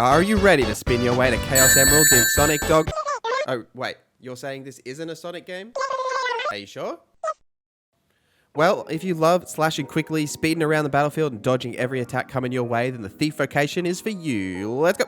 Are you ready to spin your way to Chaos Emeralds in Sonic Dog? Oh, wait. You're saying this isn't a Sonic game? Are you sure? Well, if you love slashing quickly, speeding around the battlefield, and dodging every attack coming your way, then the Thief Vocation is for you. Let's go!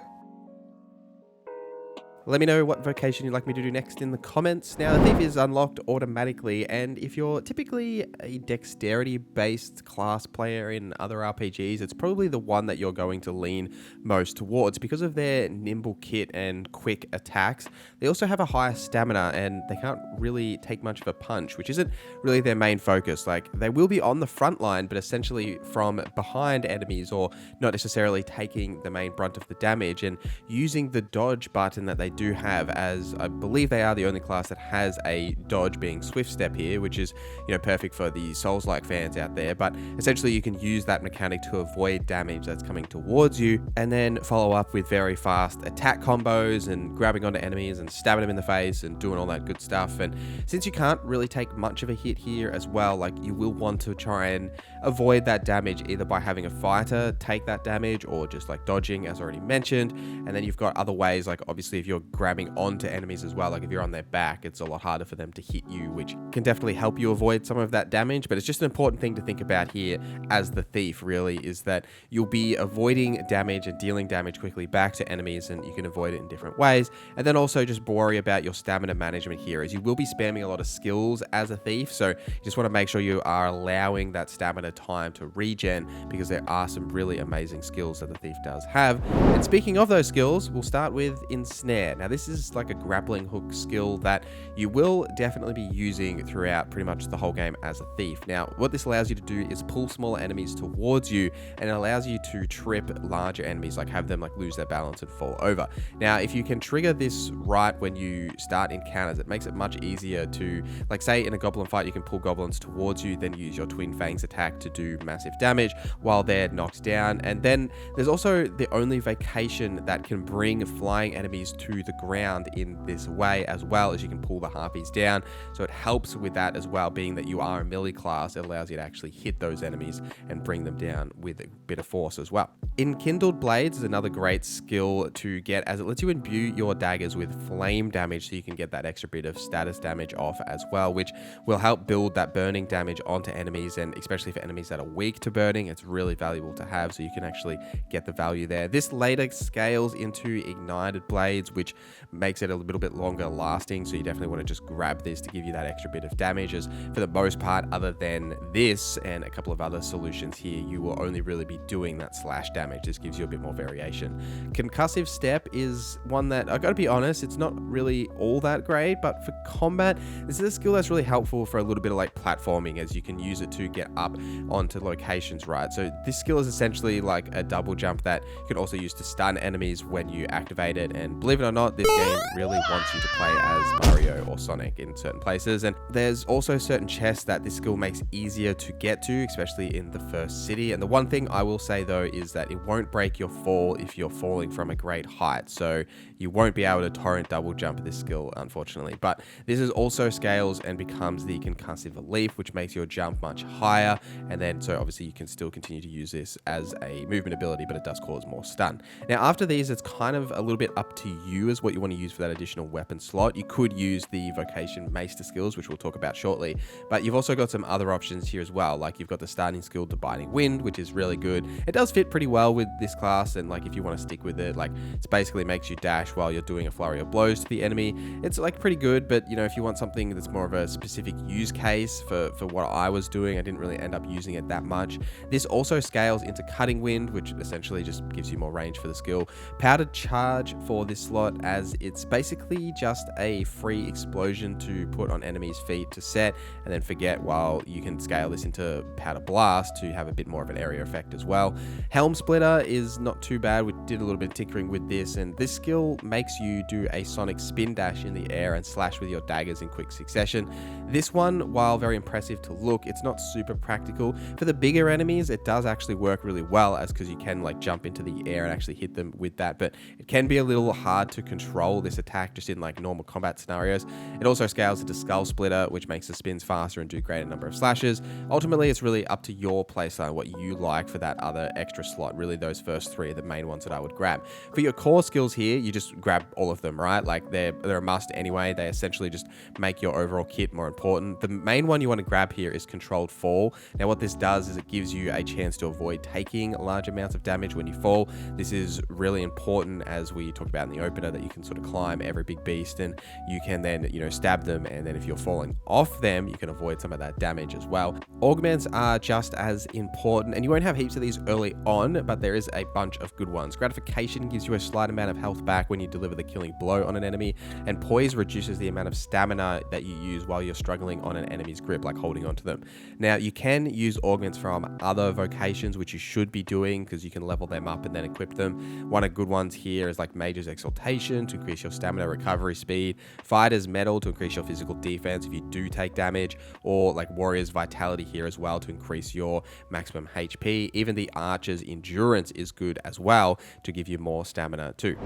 Let me know what vocation you'd like me to do next in the comments. Now, the Thief is unlocked automatically, and if you're typically a dexterity-based class player in other RPGs, it's probably the one that you're going to lean most towards because of their nimble kit and quick attacks. They also have a higher stamina, and they can't really take much of a punch, which isn't really their main focus. Like, they will be on the front line, but essentially from behind enemies, or not necessarily taking the main brunt of the damage, and using the dodge button that they do have, as I believe they are the only class that has a dodge, being Swift Step here, which is, you know, perfect for the Souls-like fans out there. But essentially you can use that mechanic to avoid damage that's coming towards you, and then follow up with very fast attack combos and grabbing onto enemies and stabbing them in the face and doing all that good stuff. And since you can't really take much of a hit here as well, like, you will want to try and avoid that damage either by having a fighter take that damage or just like dodging, as already mentioned. And then you've got other ways, like obviously if you're grabbing onto enemies as well, like if you're on their back, it's a lot harder for them to hit you, which can definitely help you avoid some of that damage. But it's just an important thing to think about here as the Thief, really, is that you'll be avoiding damage and dealing damage quickly back to enemies, and you can avoid it in different ways. And then also just worry about your stamina management here, as you will be spamming a lot of skills as a Thief, so you just want to make sure you are allowing that stamina time to regen, because there are some really amazing skills that the Thief does have. And speaking of those skills, we'll start with Ensnare. Now, this is like a grappling hook skill that you will definitely be using throughout pretty much the whole game as a Thief. Now, what this allows you to do is pull smaller enemies towards you, and it allows you to trip larger enemies, like have them like lose their balance and fall over. Now, if you can trigger this right when you start encounters, it makes it much easier to, like, say in a goblin fight, you can pull goblins towards you, then use your Twin Fangs attack to do massive damage while they're knocked down. And then there's also the only vocation that can bring flying enemies to the ground in this way, as well as you can pull the harpies down. So it helps with that as well, being that you are a melee class. It allows you to actually hit those enemies and bring them down with a bit of force as well. Enkindled Blades is another great skill to get, as it lets you imbue your daggers with flame damage, so you can get that extra bit of status damage off as well, which will help build that burning damage onto enemies. And especially for enemies that are weak to burning, it's really valuable to have, so you can actually get the value there. This later scales into Ignited Blades, which makes it a little bit longer lasting, so you definitely want to just grab this to give you that extra bit of damage, as for the most part, other than this and a couple of other solutions here, you will only really be doing that slash damage. This gives you a bit more variation. Concussive Step is one that, I gotta be honest, it's not really all that great, but for combat, this is a skill that's really helpful for a little bit of like platforming, as you can use it to get up onto locations, right? So this skill is essentially like a double jump that you can also use to stun enemies when you activate it. And believe it or not, this game really wants you to play as Mario or Sonic in certain places. And there's also certain chests that this skill makes easier to get to, especially in the first city. And the one thing I will say though is that it won't break your fall if you're falling from a great height. So you won't be able to torrent double jump this skill, unfortunately. But this is also scales and becomes the Concussive Leap, which makes your jump much higher. And then, so obviously you can still continue to use this as a movement ability, but it does cause more stun. Now, after these, it's kind of a little bit up to you as what you want to use for that additional weapon slot. You could use the Vocation Maister skills, which we'll talk about shortly, but you've also got some other options here as well. Like, you've got the starting skill Dividing Wind, which is really good. It does fit pretty well with this class, and like if you want to stick with it, like it basically makes you dash while you're doing a flurry of blows to the enemy. It's like pretty good, but you know, if you want something that's more of a specific use case for what I was doing, I didn't really end up using it that much. This also scales into Cutting Wind, which essentially just gives you more range for the skill. Powdered Charge for this slot, as it's basically just a free explosion to put on enemies' feet to set and then forget, while you can scale this into Powder Blast to have a bit more of an area effect as well. Helm Splitter is not too bad. We did a little bit of tinkering with this, and this skill makes you do a sonic spin dash in the air and slash with your daggers in quick succession. This one, while very impressive to look, it's not super practical. For the bigger enemies, it does actually work really well, as because you can like jump into the air and actually hit them with that, but it can be a little hard to to control this attack just in like normal combat scenarios. It also scales into Skull Splitter, which makes the spins faster and do greater number of slashes. Ultimately, it's really up to your playstyle, what you like for that other extra slot. Really, those first three are the main ones that I would grab. For your core skills here, you just grab all of them, right? Like they're a must anyway. They essentially just make your overall kit more important. The main one you want to grab here is Controlled Fall. Now, what this does is it gives you a chance to avoid taking large amounts of damage when you fall. This is really important, as we talked about in the opener, that you can sort of climb every big beast and you can then, stab them. And then if you're falling off them, you can avoid some of that damage as well. Augments are just as important, and you won't have heaps of these early on, but there is a bunch of good ones. Gratification gives you a slight amount of health back when you deliver the killing blow on an enemy, and Poise reduces the amount of stamina that you use while you're struggling on an enemy's grip, like holding onto them. Now, you can use Augments from other vocations, which you should be doing because you can level them up and then equip them. One of the good ones here is like Mage's Exaltation to increase your stamina recovery speed, Fighter's Metal to increase your physical defense if you do take damage, or like Warrior's Vitality here as well to increase your maximum HP. Even the Archer's Endurance is good as well to give you more stamina too.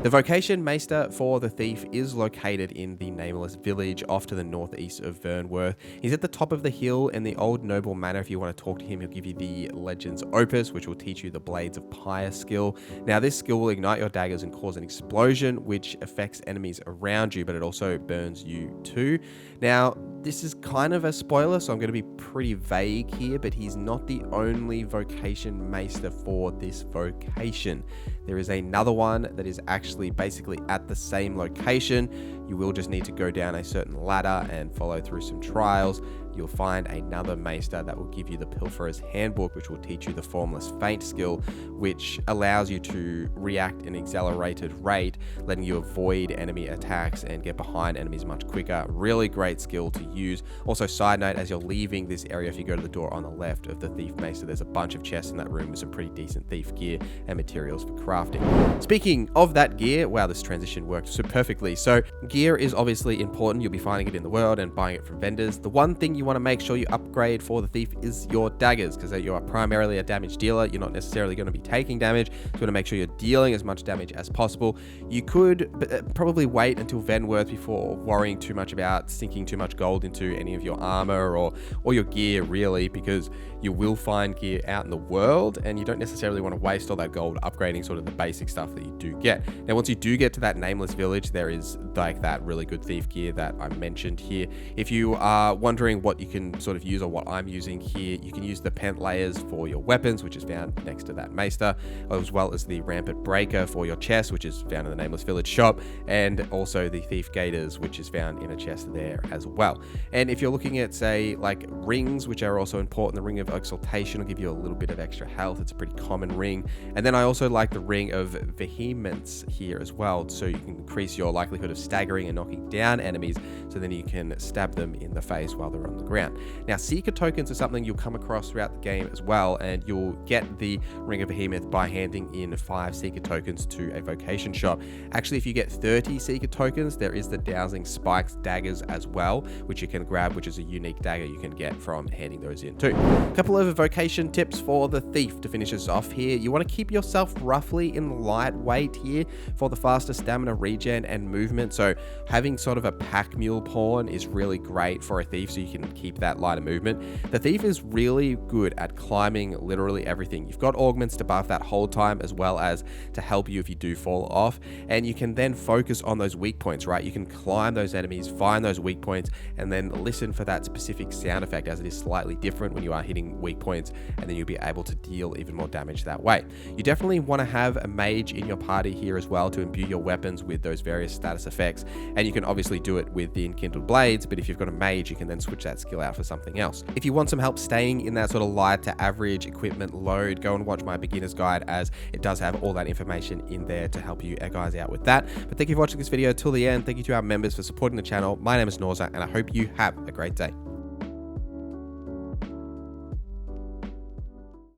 The Vocation Maister for the Thief is located in the Nameless Village off to the northeast of Vernworth. He's at the top of the hill in the Old Noble Manor. If you want to talk to him, he'll give you the Legends Opus, which will teach you the Blades of Pyre skill. Now, this skill will ignite your daggers and cause an explosion, which affects enemies around you, but it also burns you too. Now, this is kind of a spoiler, so I'm going to be pretty vague here, but he's not the only Vocation Maister for this vocation. There is another one that is actually basically at the same location. You will just need to go down a certain ladder and follow through some trials. You'll find another Maister that will give you the Pilferer's Handbook, which will teach you the Formless Feint skill, which allows you to react in an accelerated rate, letting you avoid enemy attacks and get behind enemies much quicker. Really great skill to use. Also, side note, as you're leaving this area, if you go to the door on the left of the Thief Maister, there's a bunch of chests in that room with some pretty decent thief gear and materials for crafting. Speaking of that gear, wow, this transition worked so perfectly. So gear is obviously important. You'll be finding it in the world and buying it from vendors. The one thing you want to make sure you upgrade for the Thief is your daggers, because you are primarily a damage dealer. You're not necessarily going to be taking damage, so you want to make sure you're dealing as much damage as possible. You could probably wait until Vernworth before worrying too much about sinking too much gold into any of your armor or your gear, really, because you will find gear out in the world and you don't necessarily want to waste all that gold upgrading sort of the basic stuff that you do get. Now, once you do get to that Nameless Village, there is like that really good thief gear that I mentioned here. If you are wondering what you can sort of use or what I'm using here, you can use the Pent Layers for your weapons, which is found next to that Maister, as well as the Rampant Breaker for your chest, which is found in the Nameless Village shop, and also the Thief Gaiters, which is found in a chest there as well. And if you're looking at, say, like rings, which are also important, the Ring of Exaltation will give you a little bit of extra health. It's a pretty common ring. And then I also like the Ring of Vehemence here as well, so you can increase your likelihood of staggering and knocking down enemies, so then you can stab them in the face while they're on the ground. Now, Seeker tokens are something you'll come across throughout the game as well, and you'll get the Ring of Behemoth by handing in 5 Seeker tokens to a vocation shop. Actually, if you get 30 Seeker tokens, there is the Dowsing Spikes daggers as well, which you can grab, which is a unique dagger you can get from handing those in too. A couple of vocation tips for the Thief to finish us off here. You want to keep yourself roughly in lightweight here for the faster stamina regen and movement. So having sort of a pack mule pawn is really great for a Thief, so you can keep that lighter movement. The Thief is really good at climbing literally everything. You've got augments to buff that whole time, as well as to help you if you do fall off, and you can then focus on those weak points, right? You can climb those enemies, find those weak points, and then listen for that specific sound effect, as it is slightly different when you are hitting weak points, and then you'll be able to deal even more damage that way. You definitely want to have a mage in your party here as well to imbue your weapons with those various status effects, and you can obviously do it with the Enkindled Blades, but if you've got a mage, you can then switch that skill out for something else. If you want some help staying in that sort of light to average equipment load, go and watch my beginner's guide, as it does have all that information in there to help you guys out with that. But thank you for watching this video till the end. Thank you to our members for supporting the channel. My name is NorZZa, and I hope you have a great day.